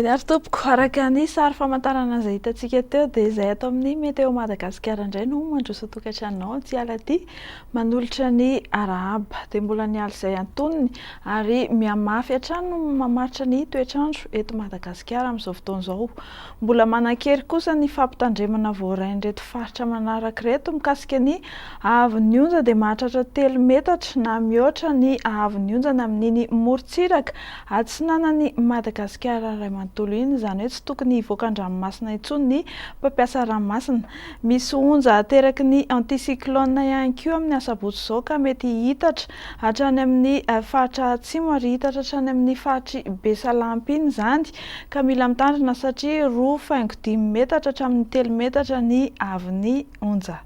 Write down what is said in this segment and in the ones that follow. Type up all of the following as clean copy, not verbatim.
Ary tompoko araka ny sary famantarana izay hitantsika teo dia izay ato amin'ny Météo Madagasikara indray no mandroso tokantranonao tsy alaty manolotra ny arahaba dia mbola ny alina izay antonony ary mihamafy hatrany no mamaritra ny toetrandro eto Madagasikara amin'izao fotoana izao. Mbola manan-kery kosa ny fampitandremana voarain'ireto faritra manaraka ireto mikasika ny ahavon'ny onja dia mahatratra 3 metatra na mihoatra ny ahavon'ny onjana amin'iny morontsiraka atsinanan'ny Madagasikara iray manontolo iny, izany hoe tsy tokony hivoakan-dranomasina intsony ny mpampiasa ranomasina. Misy onja ateraky ny anticyclone ihany koa amin'ny asabotsy izao ka mety hitatra hatrany amin'ny faritra atsimo ary hitatra hatrany amin'ny faritry Besalampy iny izany ka mila mitandrina satria 2,5 metatra hatramin'ny 3 metatra ny ahavon'ny onja.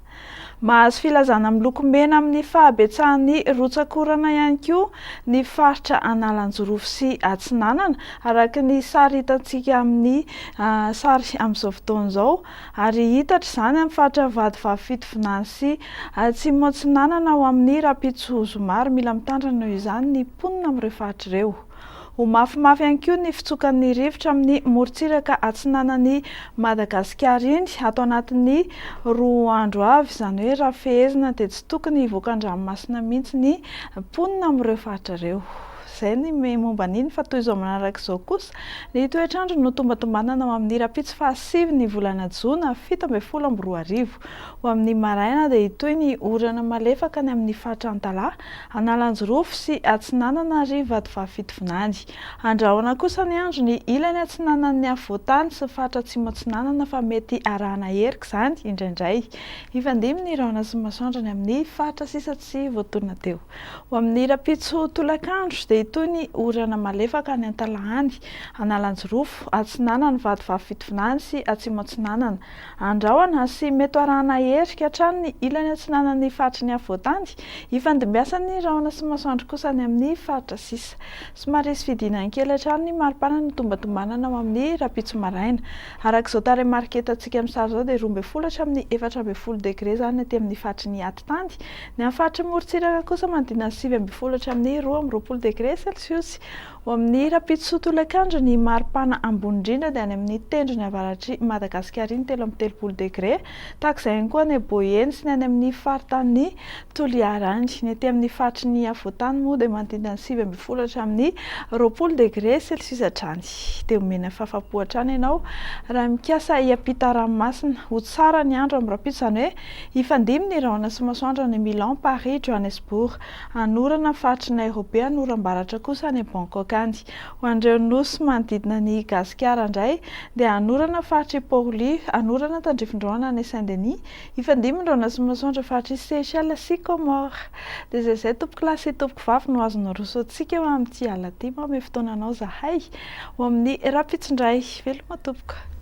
Mahazo filazana miloko mena amin'ny fahabetsahan'ny rotsakorana ihany koa ny faritra Analanjorofo sy Atsinanana araka ny sary hitantsika amin'ny sary amin'izao fotoana izao ary hitatra izany amin'ny faritra Vadivavy sy Atsimo Atsinanana ao amin'ny Rampitsohozomary. Mila mitandrina izany ny mponina amin'ireo faritra ireo. Ho mafimafy ihany koa ny fitsokan'ny rivotra amin'ny morontsiraka atsinanan'ny Madagasikara iny ato anatin'ny 2 andro avy, izany hoe raha fehezina dia tsy tokony hivoakan-dranomasina mihitsy ny mponina amin'ireo faritra ireo. Izay ny momba an'iny fa toy izao manaraka izao kosa ny toetrandro no tombatombanana ao amin'ny rapitso 7 ny volana Jona 17 ho amin'ny maraina dia hitoy ny orana malefaka ny amin'ny faritra Antalaha, Analanjorofo sy Atsinanana ary Vadivavy. Andrahoana kosa ny andro ny ilany atsinanan'ny afovoantany sy faritra Atsimo Atsinanana fa mety arahana herika izany indraindray. Ifandimby ny rahona sy masoandro ny amin'ny faritra sisa tsy voatonona teo. Ho amin'ny rapitso tolakandro dia hitoy ny orana malefaka ny Antalahany, Analanjorofo, Atsinanana, Vadivavy sy Atsimo Atsinanana. Andrahoana sy mety arahana herika hatrany ny ilany atsinanan'ny faritry ny afovoantany. Ifandimbiasan'ny rahona sy masoandro kosa ny amin'ny faritra sisa. Somary misy fidinany kely hatrany ny maripana ny tombatombanana ao amin'ny rapitso maraina. Arak'izao tarehimarika hitantsika amin'ny sary izao dia 12 hatramin'ny 14 degré izany aty amin'ny faritry ny Antitany. Ny amin'ny faritry morontsiraka kosa manodidina 7 hatramin'ny 12 degré celsius. Ho amin'ny rapitso tolakandro ny maripana ambony indrindra dia any amin'ny tendrony avaratry Madagasikara iny 13 degré. Tahak'izay ihany koa ny Boyeny sy ny any amin'ny faritany Toliara. Ny aty amin'ny faritry ny afovoantany moa dia manodidina 7 hatramin'ny 20 degré celsius hatrany. Dia omena fahafapo hatrany ianao raha mikasa hiampita ranomasina. Ho tsara ny andro amin'ny rapitso, izany hoe ifandimby ny rahona sy masoandro any Milan, Paris, Johannesburg, anorana faritry Nairobi, anoram-baratra kosa any Bangkok any. Ho an'ireo nosy manodidina ny Gasikara indray dia anorana faritry Port-Louis, anorana tandrifin-drahona any Saint-Denis, ifandimby ny rahona sy masoandro faritry Seychelles sy Comores. Dia izay tompoko lahy sy tompoko vavy no azonao rosoantsika eo amin'ity alina ity. Mamy fotoananao zahay ho amin'ny rapitso indray. Veloma tompoko.